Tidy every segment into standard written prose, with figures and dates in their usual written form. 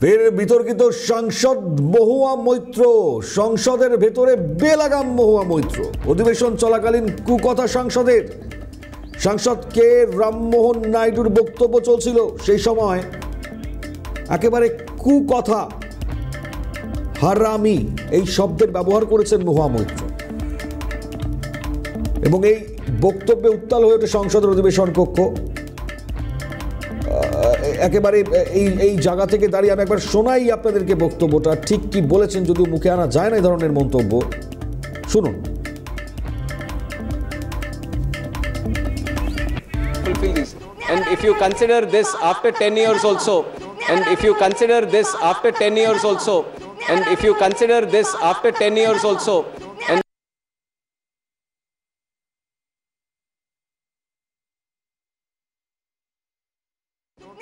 ফের বিতর্কিত সাংসদ মহুয়া মৈত্র, সংসদের ভেতরে বেলাগাম মহুয়া মৈত্র। অধিবেশন চলাকালীন কুকথা সাংসদের। সাংসদ কে রামমোহন নাইডুর বক্তব্য চলছিল, সেই সময় একেবারে কুকথা, হারামি এই শব্দের ব্যবহার করেছেন মহুয়া মৈত্র এবং এই বক্তব্যে উত্তাল হয়ে ওঠে সংসদের অধিবেশন কক্ষ। একেবারে এই জায়গা থেকে দাঁড়িয়ে আমি একবার শোনাই আপনাদেরকে বক্তব্যটা, ঠিক কি বলেছেন, যদিও মুখে আনা যায় না এই ধরনের মন্তব্য। শুনুন। And if you consider this after 10 years also, and if you consider this after 10 years also, and if you consider this after 10 years also,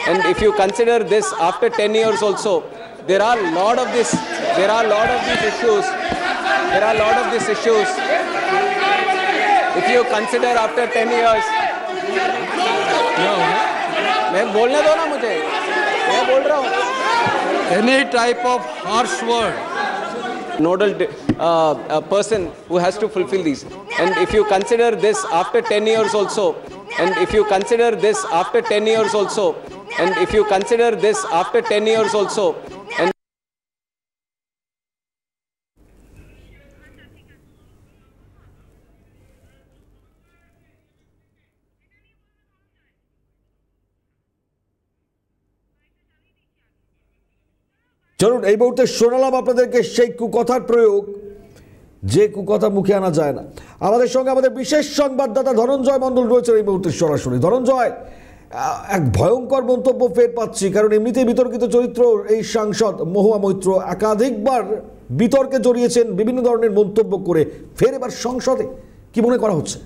and if you consider this after 10 years also, there are a lot of these issues. There are a lot of these issues. If you consider after 10 years, मैं बोलने दो ना मुझे, मैं बोल रहा हूँ. Any type of harsh word. Nodal person who has to fulfill these. And if you consider this after 10 years also, and if you consider this after 10 years also, and if you consider this after 10 years also, and চলুন এই মুহূর্তে শোনালাম আপনাদেরকে সেই কুকথার প্রয়োগ, যে কুকথা মুখে আনা যায় না। আমাদের সঙ্গে আমাদের বিশেষ সংবাদদাতা ধনঞ্জয় মণ্ডল রয়েছেন এই মুহূর্তে সরাসরি। ধনঞ্জয়, এক ভয়ঙ্কর মন্তব্য ফের পাচ্ছি, কারণ এমনিতেই বিতর্কিত চরিত্র এই সাংসদ মহুয়া মৈত্র একাধিকবার বিতর্কে জড়িয়েছেন বিভিন্ন ধরনের মন্তব্য করে, ফের এবার সংসদে কি মনে করা হচ্ছে?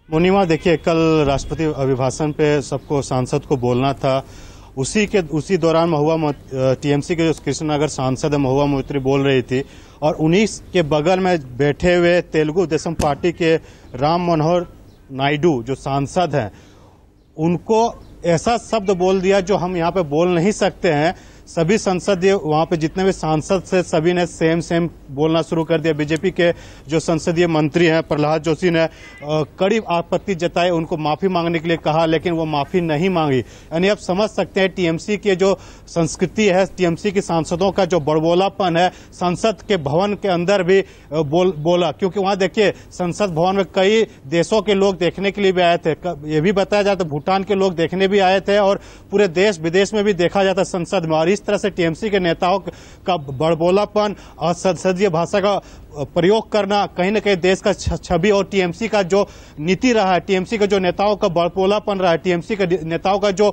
मुनीमा, देखिए कल राष्ट्रपति अभिभाषण पे सबको सांसद को बोलना था, उसी दौरान महुआ टीएमसी के जो कृष्णनगर सांसद है महुआ मोइत्री बोल रही थी, और उन्हीं के बगल में बैठे हुए तेलुगु देशम पार्टी के राम मनोहर नायडू जो सांसद हैं, उनको ऐसा शब्द बोल दिया जो हम यहाँ पे बोल नहीं सकते हैं। सभी संसदीय वहां पे जितने भी सांसद थे सभी ने सेम बोलना शुरू कर दिया। बीजेपी के जो संसदीय मंत्री हैं प्रहलाद जोशी ने कड़ी आपत्ति जताई, उनको माफी मांगने के लिए कहा, लेकिन वो माफी नहीं मांगी। यानी आप समझ सकते हैं टीएमसी के जो संस्कृति है, टीएमसी के सांसदों का जो बड़बोलापन है, संसद के भवन के अंदर भी बोला, क्योंकि वहां देखिए संसद भवन में कई देशों के लोग देखने के लिए भी आए थे। ये भी बताया जाता भूटान के लोग देखने भी आए थे, और पूरे देश विदेश में भी देखा जाता संसद में। और इस तरह से टीएमसी के नेताओं का बड़बोलापन और संसदीय भाषा का प्रयोग करना कहीं न कहीं देश का छवि और टीएमसी का जो नीति रहा है, टीएमसी का जो नेताओं का बड़बोलापन रहा है, टीएमसी के नेताओं का जो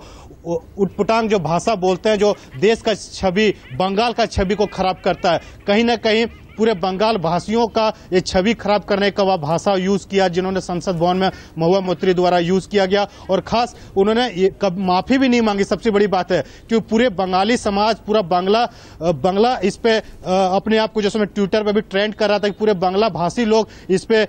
उटपटांग जो भाषा बोलते हैं, जो देश का छवि, बंगाल का छवि को खराब करता है। कहीं न कहीं पूरे बंगाल भाषियों का ये छवि खराब करने का वह भाषा यूज किया जिन्होंने संसद भवन में महुआ मोइत्री द्वारा यूज किया गया। और खास उन्होंने कब माफी भी नहीं मांगी। सबसे बड़ी बात है कि पूरे बंगाली समाज, पूरा बंगला इस पे अपने आप को, जैसे मैं ट्विटर पे भी ट्रेंड कर रहा था कि पूरे बंगला भाषी लोग इस पे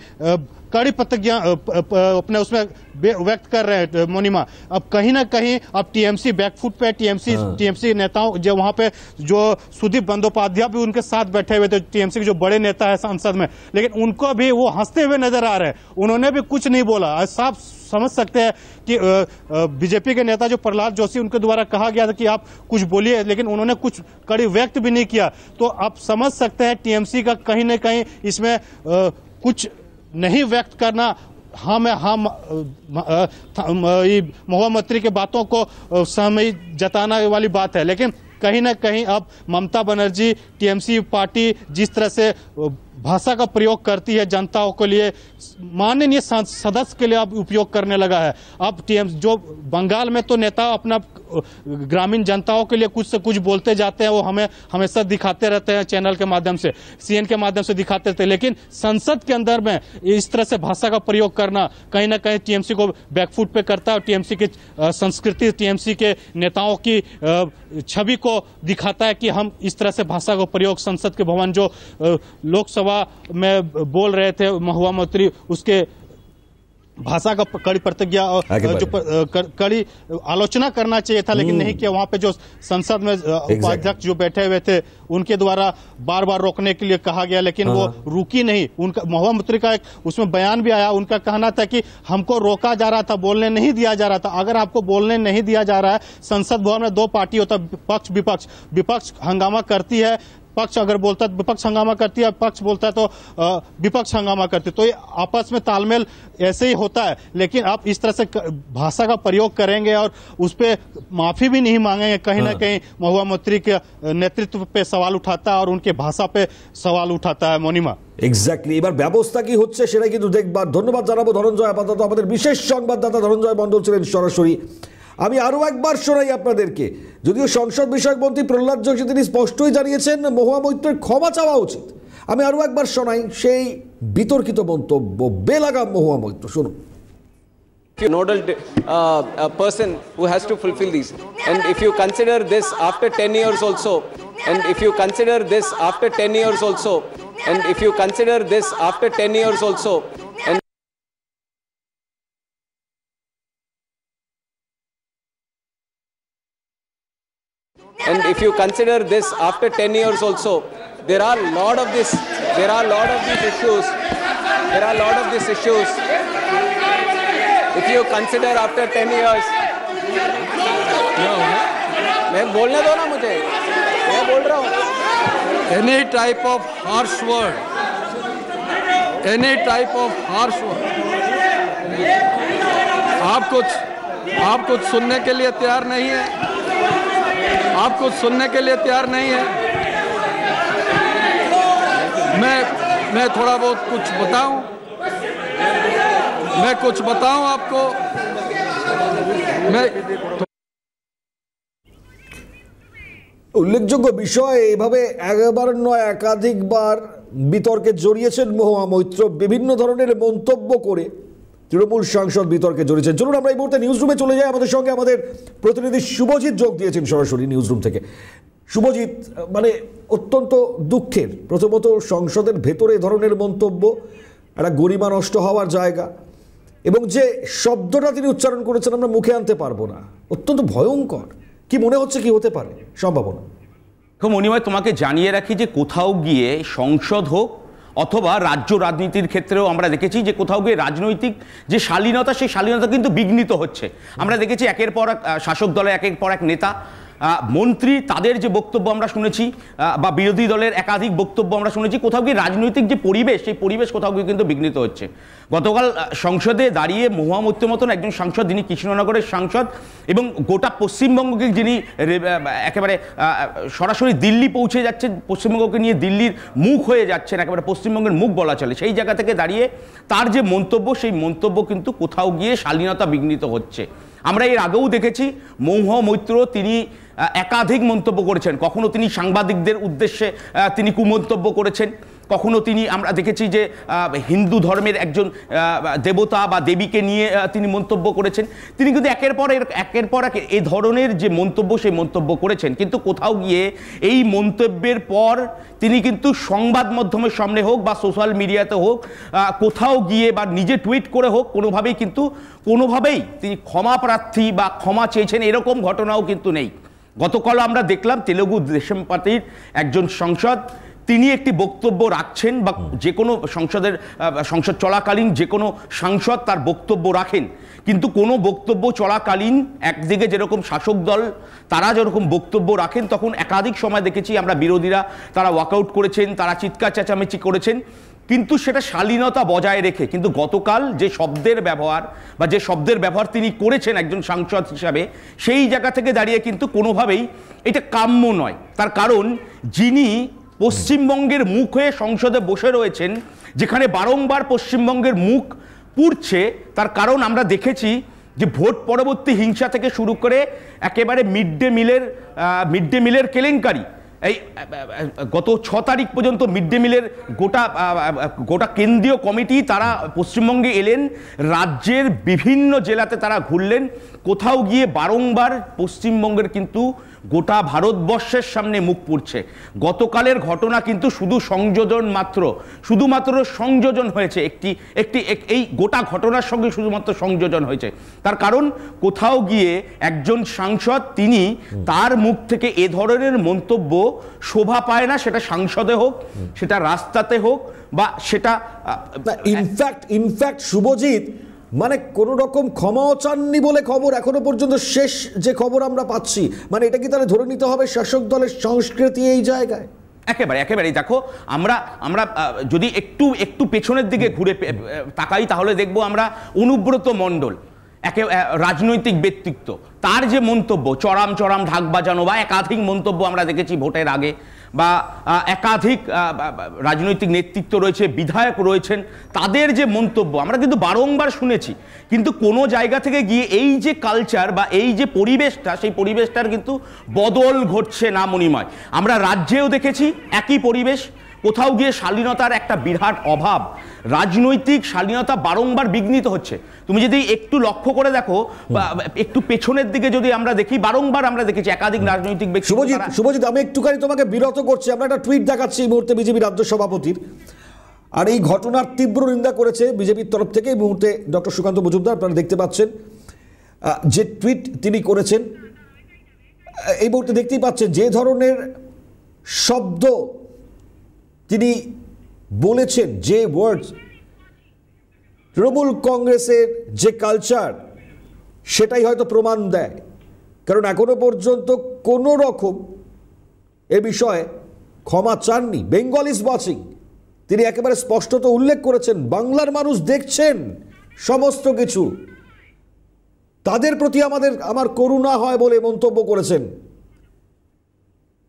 कड़ी प्रतिज्ञा अपने उसमें व्यक्त कर रहे हैं। मोनिमा, अब कहीं ना कहीं अब टीएमसी बैकफुट पे, टीएमसी नेताओं जो वहां पे जो सुदीप बंदोपाध्याय भी उनके साथ बैठे हुए थे, टीएमसी के जो बड़े नेता है संसद में, लेकिन उनको भी वो हंसते हुए नजर आ रहे हैं, उन्होंने भी कुछ नहीं बोला। साफ समझ सकते हैं कि बीजेपी के नेता जो प्रहलाद जोशी, उनके द्वारा कहा गया था कि आप कुछ बोलिए, लेकिन उन्होंने कुछ कड़ी व्यक्त भी नहीं किया। तो आप समझ सकते हैं टीएमसी का कहीं न कहीं इसमें कुछ नहीं व्यक्त करना महुआ मोइत्री के बातों को सहमति जताना वाली बात है। लेकिन कहीं ना कहीं अब ममता बनर्जी, टीएमसी पार्टी जिस तरह से भाषा का प्रयोग करती है जनताओं के लिए, माननीय सदस्य के लिए अब उपयोग करने लगा है। अब टीएमसी जो बंगाल में तो नेता अपना ग्रामीण जनताओं के लिए कुछ से कुछ बोलते जाते हैं, वो हमें हमेशा दिखाते रहते हैं चैनल के माध्यम से, सीएन के माध्यम से दिखाते रहते हैं, लेकिन संसद के अंदर में इस तरह से भाषा का प्रयोग करना कहीं ना कहीं टीएमसी को बैकफुट पे करता है। टीएमसी की संस्कृति, टीएमसी के नेताओं की छवि को दिखाता है कि हम इस तरह से भाषा का प्रयोग संसद के भवन जो लोकसभा में बोल रहे थे महुआ मोइत्री, उसके भाषा का कड़ी प्रतिज्ञा जो कड़ी आलोचना करना चाहिए था, लेकिन नहीं किया। वहां पे जो संसद में उपाध्यक्ष जो बैठे हुए थे उनके द्वारा बार बार रोकने के लिए कहा गया, लेकिन वो रुकी नहीं। उनका महुआ मोइत्री का एक उसमें बयान भी आया, उनका कहना था कि हमको रोका जा रहा था, बोलने नहीं दिया जा रहा था। अगर आपको बोलने नहीं दिया जा रहा है, संसद भवन में दो पार्टी होता है, पक्ष विपक्ष, विपक्ष हंगामा करती है, पक्ष अगर बोलता है विपक्ष हंगामा करती है, पक्ष बोलता है तो विपक्ष हंगामा करती है, तो ये आपस में तालमेल ऐसे ही होता है। लेकिन आप इस तरह से भाषा का प्रयोग करेंगे और उस पर माफी भी नहीं मांगेंगे, कहीं ना कहीं महुआ मोइत्री के नेतृत्व पे सवाल उठाता है और उनके भाषा पे सवाल उठाता है। मोनिमा এক্স্যাক্টলি, এবার ব্যবস্থা কি হচ্ছে সেটাই কিন্তু দেখবার। ধন্যবাদ জানাবো ধনঞ্জয়। আপাতত আমাদের বিশেষ সংবাদদাতা ধনঞ্জয় মণ্ডল ছিলেন সরাসরি। আমি আরো একবার শোনাই আপনাদেরকে, যদিও সংসদ বিষয়ক মন্ত্রী প্রহ্লাদ যোশী তিনি স্পষ্টই জানিয়েছেন মহুয়া মৈত্রের ক্ষমা চাওয়া উচিত। আমি আরো একবার শোনাই সেই বিতর্কিত মন্তব্য বেলাগাম মহুয়া মৈত্র, শুনুন। Nodal person who has to fulfill these, and if you consider this after 10 years also, and if you consider this after 10 years also, and if you consider this after 10 years also, and if you consider this after 10 years also, there are a lot of these issues. If you consider after 10 years, मैं बोलने दो ना मुझे, मैं बोल रहा हूँ। Any type of harsh word, any type of harsh word, आप कुछ सुनने के लिए तैयार नहीं है, आप कुछ सुनने के लिए तैयार नहीं है। मैं थोड़ा बहुत कुछ बताऊं, मैं कुछ बताऊं आपको। উল্লেখযোগ্য বিষয়, এইভাবে একবার নয় একাধিকবার বিতর্কে জড়িয়েছেন মহুয়া মৈত্র, বিভিন্ন ধরনের মন্তব্য করে তৃণমূল সাংসদ বিতর্কে জড়িয়েছেন। চলুন আমরা এই মুহূর্তে নিউজ রুমে চলে যাই। আমাদের সঙ্গে আমাদের প্রতিনিধি শুভজিৎ যোগ দিয়েছেন সরাসরি নিউজ রুম থেকে। শুভজিৎ, মানে অত্যন্ত দুঃখের, প্রথমত সংসদের ভেতরে এ ধরনের মন্তব্য একটা গরিমা নষ্ট হওয়ার জায়গা, এবং যে শব্দটা তিনি উচ্চারণ করেছেন আমরা মুখে আনতে পারবো না, অত্যন্ত ভয়ঙ্কর। কি মনে হচ্ছে কি হতে পারে সম্ভাবনা? মণিময়, তোমাকে জানিয়ে রাখি যে কোথাও গিয়ে সংসদ হোক অথবা রাজ্য রাজনীতির ক্ষেত্রেও আমরা দেখেছি যে কোথাও গিয়ে রাজনৈতিক যে শালীনতা, সেই শালীনতা কিন্তু বিঘ্নিত হচ্ছে। আমরা দেখেছি একের পর এক শাসক দলের একের পর এক নেতা মন্ত্রী তাদের যে বক্তব্য আমরা শুনেছি, বা বিরোধী দলের একাধিক বক্তব্য আমরা শুনেছি, কোথাও গিয়ে রাজনৈতিক যে পরিবেশ, সেই পরিবেশ কোথাও গিয়ে কিন্তু বিঘ্নিত হচ্ছে। গতকাল সংসদে দাঁড়িয়ে মহুয়া মৈত্রের মতন একজন সাংসদ, যিনি কৃষ্ণনগরের সাংসদ এবং গোটা পশ্চিমবঙ্গকে যিনি একেবারে সরাসরি দিল্লি পৌঁছে যাচ্ছেন, পশ্চিমবঙ্গকে নিয়ে দিল্লির মুখ হয়ে যাচ্ছেন, একেবারে পশ্চিমবঙ্গের মুখ বলা চলে, সেই জায়গা থেকে দাঁড়িয়ে তার যে মন্তব্য, সেই মন্তব্য কিন্তু কোথাও গিয়ে শালীনতা বিঘ্নিত হচ্ছে। আমরা এর আগেও দেখেছি মহুয়া মৈত্র তিনি একাধিক মন্তব্য করেছেন। কখনো তিনি সাংবাদিকদের উদ্দেশ্যে তিনি কুমন্তব্য করেছেন, কখনো তিনি আমরা দেখেছি যে হিন্দু ধর্মের একজন দেবতা বা দেবীকে নিয়ে তিনি মন্তব্য করেছেন। তিনি কিন্তু একের পর এক এই ধরনের যে মন্তব্য, সেই মন্তব্য করেছেন। কিন্তু কোথাও গিয়ে এই মন্তব্যের পর তিনি কিন্তু সংবাদ মাধ্যমের সামনে হোক বা সোশ্যাল মিডিয়াতে হোক, কোথাও গিয়ে বা নিজে টুইট করে হোক, কোনোভাবেই তিনি ক্ষমা প্রার্থী বা ক্ষমা চেয়েছেন এরকম ঘটনাও কিন্তু নেই। গতকাল আমরা দেখলাম তেলেগু দেশম পার্টির একজন সাংসদ তিনি একটি বক্তব্য রাখছেন, বা যে কোনো সংসদ চলাকালীন যে কোনো সাংসদ তার বক্তব্য রাখেন, কিন্তু কোনো বক্তব্য চলাকালীন একদিকে যেরকম শাসক দল তারা যেরকম বক্তব্য রাখেন, তখন একাধিক সময় দেখেছি আমরা বিরোধীরা তারা ওয়াকআউট করেছেন, তারা চিৎকার চেঁচামেচি করেছেন, কিন্তু সেটা শালীনতা বজায় রেখে। কিন্তু গতকাল যে শব্দের ব্যবহার তিনি করেছেন একজন সাংসদ হিসাবে, সেই জায়গা থেকে দাঁড়িয়ে কিন্তু কোনোভাবেই এটা কাম্য নয়। তার কারণ যিনি পশ্চিমবঙ্গের মুখ হয়ে সংসদে বসে রয়েছেন, যেখানে বারংবার পশ্চিমবঙ্গের মুখ পুড়ছে, তার কারণ আমরা দেখেছি যে ভোট পরবর্তী হিংসা থেকে শুরু করে একেবারে মিড ডে মিলের কেলেঙ্কারি, এই গত 6 তারিখ পর্যন্ত মিড ডে মিলের গোটা কেন্দ্রীয় কমিটি তারা পশ্চিমবঙ্গে এলেন, রাজ্যের বিভিন্ন জেলাতে তারা ঘুরলেন, কোথাও গিয়ে বারংবার পশ্চিমবঙ্গের কিন্তু গোটা ভারতবর্ষের সামনে মুখ পুড়ছে। গতকালের ঘটনা কিন্তু শুধু সংযোজন মাত্র, শুধুমাত্র সংযোজন হয়েছে, এই গোটা ঘটনার সঙ্গে শুধুমাত্র সংযোজন হয়েছে। তার কারণ কোথাও গিয়ে একজন সাংসদ তিনি তার মুখ থেকে এ ধরনের মন্তব্য শোভা পায় না, সেটা সংসদে হোক, সেটা রাস্তাতে হোক, বা সেটা ইনফ্যাক্ট শুভজিৎ মানে কোন রকম ক্ষমাও চাননি বলে খবর এখনো পর্যন্ত, শেষ যে খবর আমরা পাচ্ছি। মানে এটা কি তাহলে ধরে নিতে হবে শাসক দলের সংস্কৃতি এই জায়গায়? একেবারেই দেখো, আমরা যদি একটু পেছনের দিকে ঘুরে তাকাই তাহলে দেখবো আমরা অনুব্রত মণ্ডল, রাজনৈতিক ব্যক্তিত্ব, তার যে মন্তব্য চড়াম ঢাক বাজানো, বা একাধিক মন্তব্য আমরা দেখেছি ভোটের আগে, বা একাধিক রাজনৈতিক নেতৃত্ব রয়েছে, বিধায়ক রয়েছেন, তাদের যে মন্তব্য আমরা কিন্তু বারংবার শুনেছি। কিন্তু কোনো জায়গা থেকে গিয়ে এই যে কালচার বা এই যে পরিবেশটা, সেই পরিবেশটার কিন্তু বদল ঘটছে না মণিময়। আমরা রাজ্যেও দেখেছি একই পরিবেশ, কোথাও গিয়ে শালীনতার একটা বিরাট অভাব, রাজনৈতিক শালীনতা বারংবার বিঘ্নিত হচ্ছে। তুমি যদি একটু লক্ষ্য করে দেখো, একটু পেছনের দিকে যদি আমরা দেখি, বারংবার আমরা দেখেছি একাধিক রাজনৈতিক ব্যক্তি। শুভজিৎ আমি একটুখানি তোমাকে বিরত করছি, আমরা একটা টুইট দেখাচ্ছি এই মুহূর্তে বিজেপি রাজ্য সভাপতির, আর এই ঘটনার তীব্র নিন্দা করেছে বিজেপির তরফ থেকে এই মুহূর্তে ডক্টর সুকান্ত মজুমদার। আপনারা দেখতে পাচ্ছেন যে টুইট তিনি করেছেন, এই মুহূর্তে দেখতেই পাচ্ছেন যে ধরনের শব্দ তিনি বলেছেন, যে ওয়ার্ডস, তৃণমূল কংগ্রেসের যে কালচার সেটাই হয়তো প্রমাণ দেয়। কারণ এখনো পর্যন্ত কোনো রকম এ বিষয়ে ক্ষমা চাননি। বেঙ্গল ইজ ওয়াচিং, তিনি একেবারে স্পষ্টত উল্লেখ করেছেন বাংলার মানুষ দেখছেন সমস্ত কিছু, তাদের প্রতি আমার করুণা হয় বলে মন্তব্য করেছেন।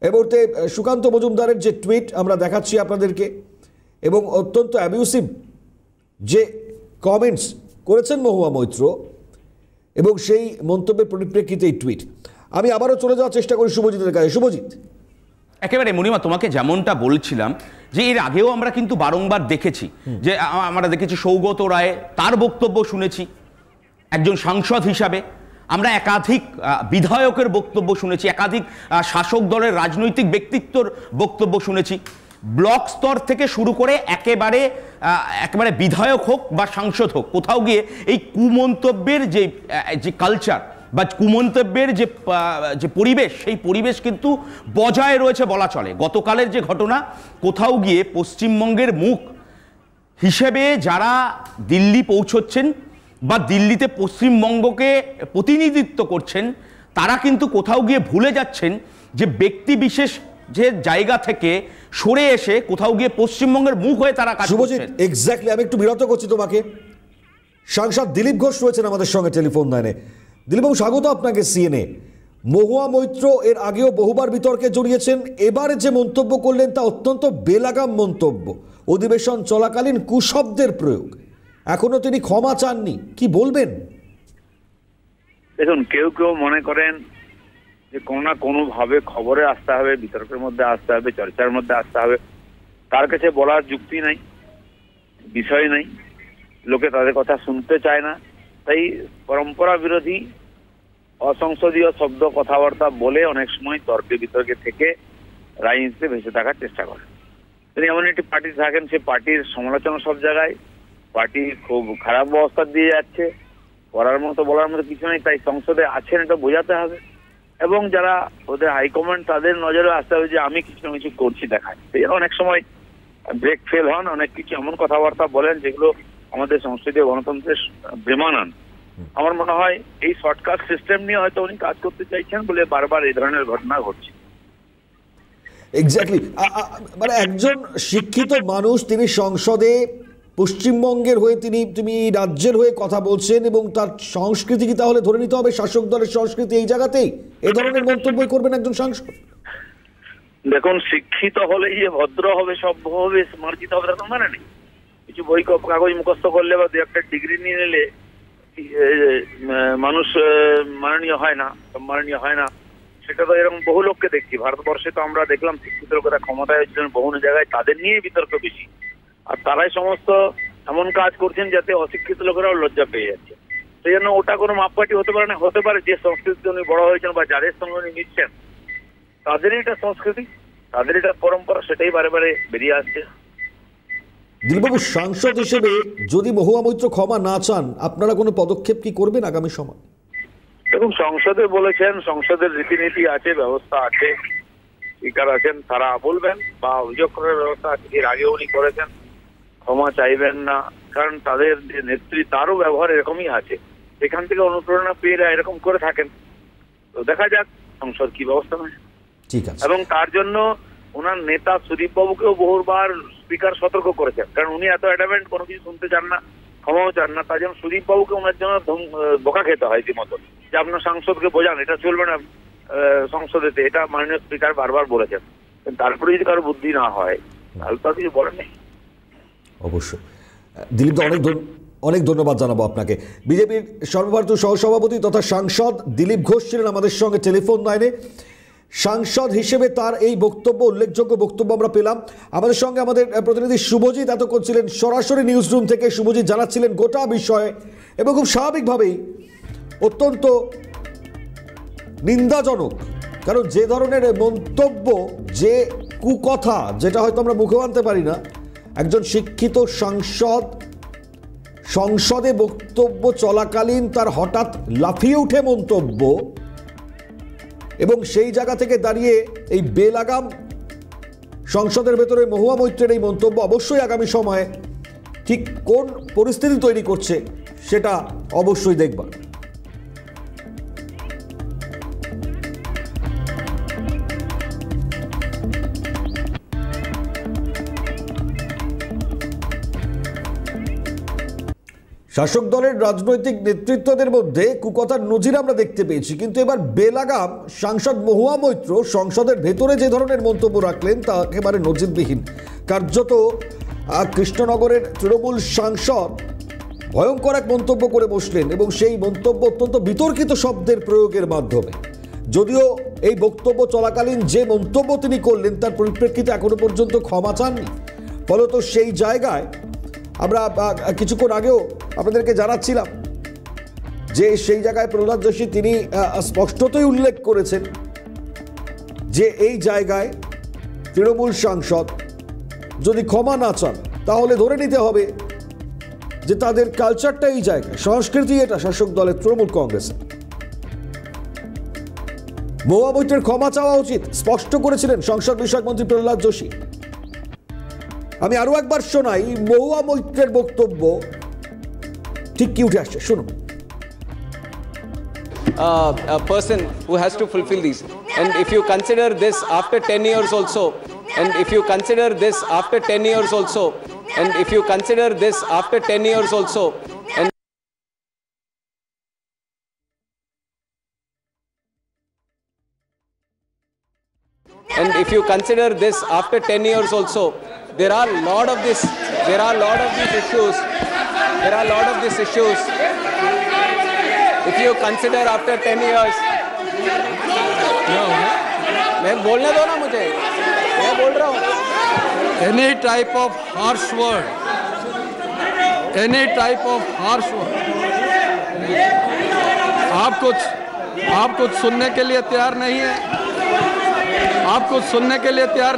এই মুহূর্তে সুকান্ত মজুমদারের যে টুইট আমরা দেখাচ্ছি আপনাদেরকে, এবং অত্যন্ত অ্যাবিউসিভ যে কমেন্টস করেছেন মহুয়া মৈত্র, এবং সেই মন্তব্যের পরিপ্রেক্ষিতে এই টুইট। আমি আবারও চলে যাওয়ার চেষ্টা করি শুভজিতের কাছে। শুভজিৎ, একেবারে মণিমা, তোমাকে যেমনটা বলছিলাম যে এর আগেও আমরা কিন্তু বারংবার দেখেছি, যে আমরা দেখেছি সৌগত রায়, তার বক্তব্য শুনেছি একজন সাংসদ হিসাবে, আমরা একাধিক বিধায়কের বক্তব্য শুনেছি, একাধিক শাসক দলের রাজনৈতিক ব্যক্তিত্বর বক্তব্য শুনেছি, ব্লক স্তর থেকে শুরু করে একেবারে বিধায়ক হোক বা সাংসদ হোক, কোথাও গিয়ে এই কুমন্তব্যের যে কালচার বা কুমন্তব্যের যে পরিবেশ, সেই পরিবেশ কিন্তু বজায় রয়েছে বলা চলে। গতকালের যে ঘটনা, কোথাও গিয়ে পশ্চিমবঙ্গের মুখ হিসেবে যারা দিল্লি পৌঁছচ্ছেন বা দিল্লিতে পশ্চিমবঙ্গকে প্রতিনিধিত্ব করছেন, তারা কিন্তু কোথাও গিয়ে ভুলে যাচ্ছেন যে ব্যক্তি বিশেষ যে জায়গা থেকে সরে এসে কোথাও গিয়ে পশ্চিমবঙ্গের মুখ হয়ে তারা কাজ করছেন। এক্স্যাক্টলি, আমি একটু বিরত করছি তোমাকে। সাংসদ দিলীপ ঘোষ রয়েছেন আমাদের সঙ্গে টেলিফোন লাইনে। দিলীপবাবু, স্বাগত আপনাকে সিএনএ। মহুয়া মৈত্র এর আগেও বহুবার বিতর্কে জড়িয়েছেন, এবারে যে মন্তব্য করলেন তা অত্যন্ত বেলাগাম মন্তব্য, অধিবেশন চলাকালীন কুশব্দের প্রয়োগ, এখনো তিনি ক্ষমা চাননি, কি বলবেন? দেখুন, কেউ মনে করেন যে কোনো না কোনো ভাবে খবরে আসতে হবে, বিতর্কের মধ্যে আসতে হবে, চর্চার মধ্যে আসতে হবে, তার কাছে বলার যুক্তি নাই, বিষয় নাই, লোকে তাদের কথা শুনতে চায় না, তাই পরম্পরা বিরোধী অসংসদীয় শব্দ কথাবার্তা বলে অনেক সময় তর্কে বিতর্কে থেকে রাজনীতিতে ভেসে থাকার চেষ্টা করে। তিনি এমন একটি পার্টি থাকেন, সে পার্টির সমালোচনা সব জায়গায়, পার্টি খুব খারাপ অবস্থা দিয়ে যাচ্ছে, বলার মতো কিছু নেই, তাই সংসদে আছেন এটা বোঝাতে হবে, এবং যারা ওদের হাইকমান্ড তাদের নজরে আসতে হবে যে আমি কিছু না কিছু করছি দেখায়। অনেক সময় ব্রেক ফেল হন, অনেক কিছু এমন কথাবার্তা বলেন যেগুলো আমাদের সংসদীয় গণতন্ত্রের বেমানান। আমার মনে হয় এই শর্টকাট সিস্টেম নিয়ে হয়তো উনি কাজ করতে চাইছেন বলে বারবার এই ধরনের ঘটনা ঘটছে। এক্স্যাক্টলি, মানে একজন শিক্ষিত মানুষ, তিনি সংসদে পশ্চিমবঙ্গের হয়ে তিনি রাজ্যের হয়ে কথা বলছেন, এবং তার সংস্কৃতি কি তাহলে ধরে নিতে হবে শাসক দলের সংস্কৃতি এই জায়গাতেই এ ধরনের মন্তব্য করবেন একজন সাংসদ? দেখুন, শিক্ষিত হলেই যে ভদ্র হবে, সভ্য হবে, মার্জিত হবে তার মানে নেই। কিছু বই কাগজ মুখস্থ করলে বা দু একটা ডিগ্রি নিয়ে নিলে মানুষ মাননীয় হয় না, সম্মাননীয় হয় না। সেটা তো এরকম বহু লোককে দেখছি ভারতবর্ষে। তো আমরা দেখলাম শিক্ষিত লোকেরা ক্ষমতায় হচ্ছেন বহু জায়গায়, তাদের নিয়ে বিতর্ক বেশি, আর তারাই সমস্ত এমন কাজ করছেন যাতে অশিক্ষিত লোকেরাও লজ্জা পেয়ে যাচ্ছে। সেই জন্য ওটা কোনো মাপকাঠি হতে পারে না। হতে পারে যে সংস্কৃতিতে উনি বড় হয়েছেন বা যাদের সঙ্গে উনি মিশছেন তাদেরই এটা সংস্কৃতি, তাদের এটা পরম্পরা, সেটাই বারে বারে বেরিয়ে আসছে। দিলীপবাবু, সাংসদ হিসেবে যদি মহুয়া মৈত্র ক্ষমা না চান, আপনারা কোনো পদক্ষেপ কি করবেন আগামী সময়? দেখুন, সংসদে বলেছেন, সংসদের রীতিনীতি আছে, ব্যবস্থা আছে, স্পিকার আছেন, তারা বলবেন বা অভিযোগ করার ব্যবস্থা আছে। এর আগে উনি করেছেন, ক্ষমা চাইবেন না, কারণ তাদের যে নেত্রী তারও ব্যবহার এরকমই আছে, সেখান থেকে অনুপ্রেরণা পেয়ে এরকম করে থাকেন। তো দেখা যাক সংসদ কি ব্যবস্থা নেয়। ঠিক আছে। এবং তার জন্য ওনার নেতা সুদীপ বাবুকেও বহুবার স্পিকার সতর্ক করেছেন, কারণ উনি এত অ্যাডামেন্ট, কোনো কিছু শুনতে চান না, ক্ষমাও চান না। তার জন্য সুদীপ বাবুকে ওনার জন্য বোকা খেতে হয় রীতিমতো, যে আপনার সাংসদকে বোঝান এটা চলবে না সংসদেতে, এটা মাননীয় স্পিকার বারবার বলেছেন। তারপরে যদি কারো বুদ্ধি না হয় তাহলে তো কিছু বলেন নেই। অবশ্যই দিলীপ, অনেক ধন্যবাদ জানাবো আপনাকে। বিজেপির সর্বভারতীয় সহসভাপতি তথা সাংসদ দিলীপ ঘোষ ছিলেন আমাদের সঙ্গে টেলিফোন লাইনে। সাংসদ হিসেবে তার এই বক্তব্য, উল্লেখযোগ্য বক্তব্য আমরা পেলাম। আমাদের সঙ্গে আমাদের প্রতিনিধি শুভজিৎ এতক্ষণ ছিলেন সরাসরি নিউজ রুম থেকে। শুভজিৎ জানাচ্ছিলেন গোটা বিষয়ে এবং খুব স্বাভাবিকভাবেই অত্যন্ত নিন্দাজনক, কারণ যে ধরনের মন্তব্য, যে কুকথা, যেটা হয়তো আমরা মুখেও আনতে পারি না, একজন শিক্ষিত সাংসদ সংসদে বক্তব্য চলাকালীন তার হঠাৎ লাফিয়ে উঠে মন্তব্য, এবং সেই জায়গা থেকে দাঁড়িয়ে এই বেলাগাম সংসদের ভেতরে মহুয়া মৈত্রের এই মন্তব্য অবশ্যই আগামী সময়ে ঠিক কোন পরিস্থিতি তৈরি করছে সেটা অবশ্যই দেখবার। শাসক দলের রাজনৈতিক নেতৃত্বদের মধ্যে কুকথার নজির আমরা দেখতে পেয়েছি, কিন্তু এবার বেলাগাম সাংসদ মহুয়া মৈত্র সংসদের ভেতরে যে ধরনের মন্তব্য রাখলেন তা একেবারে নজিরবিহীন। কার্যত কৃষ্ণনগরের তৃণমূল সাংসদ ভয়ঙ্কর এক মন্তব্য করে বসলেন, এবং সেই মন্তব্য অত্যন্ত বিতর্কিত শব্দের প্রয়োগের মাধ্যমে। যদিও এই বক্তব্য চলাকালীন যে মন্তব্য তিনি করলেন তার পরিপ্রেক্ষিতে এখনো পর্যন্ত ক্ষমা চাননি। ফলত সেই জায়গায় আমরা কিছুক্ষণ আগেও আপনাদেরকে জানাচ্ছিলাম যে সেই জায়গায় প্রহ্লাদ যোশী তিনি স্পষ্টতই উল্লেখ করেছেন যে এই জায়গায় তৃণমূল সাংসদ যদি ক্ষমা না চান তাহলে ধরে নিতে হবে যে তাদের কালচারটা এই জায়গায়, সংস্কৃতি এটা শাসক দলের তৃণমূল কংগ্রেসের। মহুয়া মৈত্রের ক্ষমা চাওয়া উচিত, স্পষ্ট করেছিলেন সংসদ বিষয়ক মন্ত্রী প্রহ্লাদ যোশী। আমি আরো একবার শোনাই মহুয়া মৈত্রের বক্তব্য ঠিক কি উঠে আসছে, শুনুন। A person who has to fulfill these, and if you consider this after 10 years also, and if you consider this after 10 years also, and if you consider this after 10 years also, and if you consider this after 10 years also, there are a lot of these issues. If you consider after 10 years, मैं बोलने दो ना मुझे, मैं बोल रहा हूँ. Any type of harsh word, आप कुछ सुनने के लिए तैयार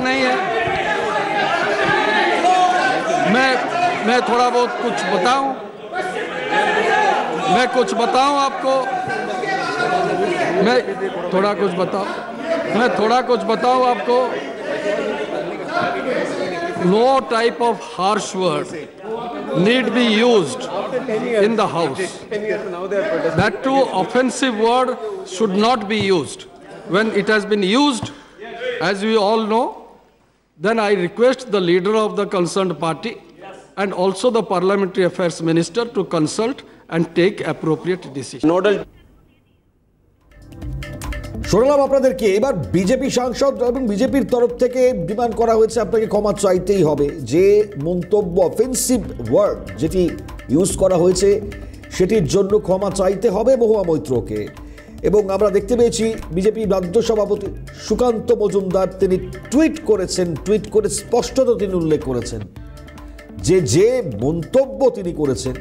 नहीं है, मैं थोड़ा बहुत कुछ बताऊं, आपको, मैं थोड़ा कुछ बताऊं आपको। No type of harsh word need be used in the house. That too offensive word should not be used. When it has been used, as we all know, then I request the leader of the concerned party and also the Parliamentary Affairs Minister to consult and take appropriate decision. Nodal. শোনালাম আপনাদেরকে। এবার BJP সাংসদ এবং বিজেপির তরফ থেকে demand করা হয়েছে আপনাকে ক্ষমা চাইতেই হবে। যে মন্তব্য, অফেন্সিভ ওয়ার্ড যেটি ইউজ করা হয়েছে সেটির জন্য ক্ষমা চাইতে হবে মহুয়া মৈত্রকে। এবং আমরা দেখতে পেয়েছি বিজেপি রাজ্য সভাপতি সুকান্ত মজুমদার তিনি টুইট করে স্পষ্টত তিনি উল্লেখ করেছেন যে মন্তব্য তিনি করেছেন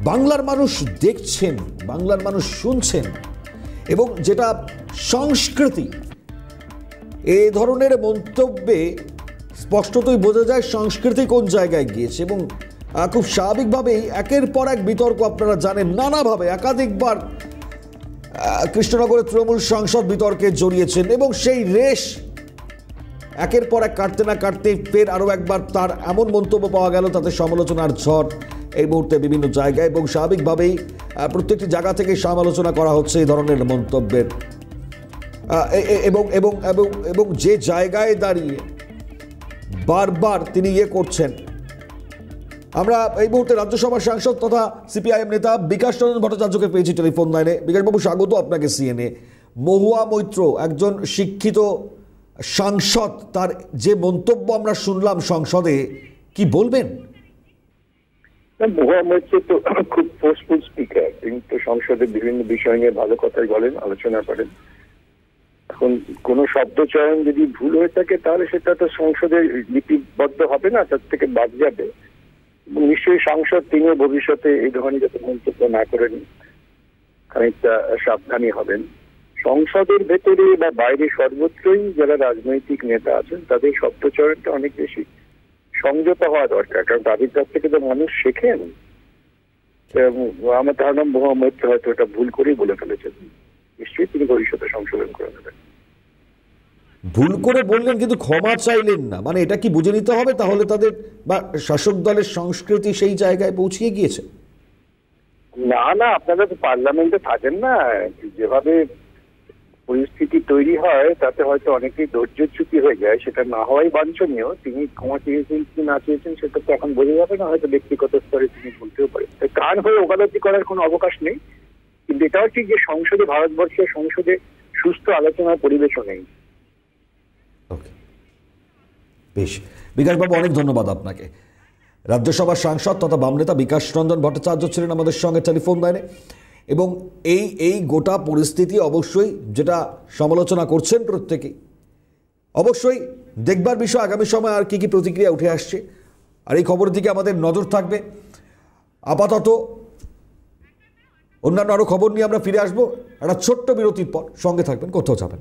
বাংলার মানুষ দেখছেন, বাংলার মানুষ শুনছেন, এবং যেটা সংস্কৃতি এই ধরনের মন্তব্যে স্পষ্টতই বোঝা যায় সংস্কৃতি কোন জায়গায় গিয়েছে এবং খুব স্বাভাবিকভাবেই একের পর এক বিতর্ক আপনারা জানেন নানাভাবে একাধিকবার কৃষ্ণনগরের তৃণমূল সাংসদ বিতর্কে জড়িয়েছেন এবং সেই রেশ একের পর এক কাটতে না কাটতে ফের আরও একবার তার এমন মন্তব্য পাওয়া গেল তাতে সমালোচনার ঝড় এই মুহূর্তে বিভিন্ন জায়গায় এবং স্বাভাবিকভাবেই প্রত্যেকটি জায়গা থেকে সমালোচনা করা হচ্ছে এই ধরনের মন্তব্যের এবং এবং এবং এবং যে জায়গায় দাঁড়িয়ে বারবার তিনি করছেন। আমরা এই মুহূর্তে রাজ্যসভার সাংসদ তথা সিপিআইএম নেতা বিকাশ রঞ্জন ভট্টাচার্যকে পেয়েছি টেলিফোন লাইনে। বিকাশবাবু, স্বাগত আপনাকে সিএনএ। মহুয়া মৈত্র একজন শিক্ষিত সাংসদ, তার যে মন্তব্য আমরা শুনলাম সংসদে, কি বলবেন? মহুয়া মৈত্র তো খুব ফোর্সফুল স্পিকার, তিনি তো সংসদে বিভিন্ন বিষয় নিয়ে ভালো কথাই বলেন, আলোচনা করেন। এখন কোন শব্দ চয়ন যদি ভুল হয়ে থাকে তাহলে সেটা তো সংসদে লিপিবদ্ধ হবে না, তার থেকে বাদ যাবে। নিশ্চয়ই সাংসদ তিনিও ভবিষ্যতে এই ধরনের যাতে মন্তব্য না করেন খানিকটা সাবধানী হবেন। সংসদের ভেতরে বা বাইরে সর্বত্রই যারা রাজনৈতিক নেতা আছেন তাদের শব্দচয়নটা অনেক বেশি সংযত হওয়া দরকার, কারণ তাদের কাছ থেকে তো মানুষ শেখেন। আমার ধারণা মহুয়া মৈত্র হয়তো এটা ভুল করেই বলে ফেলেছেন, নিশ্চয়ই তিনি ভবিষ্যতে সংশোধন করে নেবেন। ভুল করে বললেন কিন্তু ক্ষমা চাইলেন না, মানে এটা কি বুঝে নিতে হবে তাহলে তাদের বা শাসক দলের সংস্কৃতি সেই জায়গায় পৌঁছিয়ে গিয়েছে? না না, আপনারা তো পার্লামেন্টে থাকেন না, যেভাবে পরিস্থিতি তৈরি হয় তাতে হয়তো অনেকেই ধৈর্যচ্যুতি হয়ে যায়, সেটা না হওয়াই বাঞ্ছনীয়। তিনি ক্ষমা চেয়েছেন কি না চেয়েছেন সেটা তো এখন বোঝা যাবে না, হয়তো ব্যক্তিগত স্তরে তিনি বলতেও পারেন। কান হয়ে ওকালতি করার কোনো অবকাশ নেই, কিন্তু এটাও ঠিক যে সংসদে, ভারতবর্ষের সংসদে সুস্থ আলোচনার পরিবেশও নেই। বেশ, বিকাশবাবু অনেক ধন্যবাদ আপনাকে। রাজ্যসভার সাংসদ তথা বাম নেতা বিকাশ রঞ্জন ভট্টাচার্য ছিলেন আমাদের সঙ্গে টেলিফোন লাইনে এবং এই গোটা পরিস্থিতি অবশ্যই যেটা সমালোচনা করছেন প্রত্যেকেই, অবশ্যই দেখবার বিষয় আগামী সময় আর কি প্রতিক্রিয়া উঠে আসছে, আর এই খবরের দিকে আমাদের নজর থাকবে। আপাতত অন্যান্য আরও খবর নিয়ে আমরা ফিরে আসবো একটা ছোট্ট বিরতির পর। সঙ্গে থাকবেন, কোথাও যাবেন।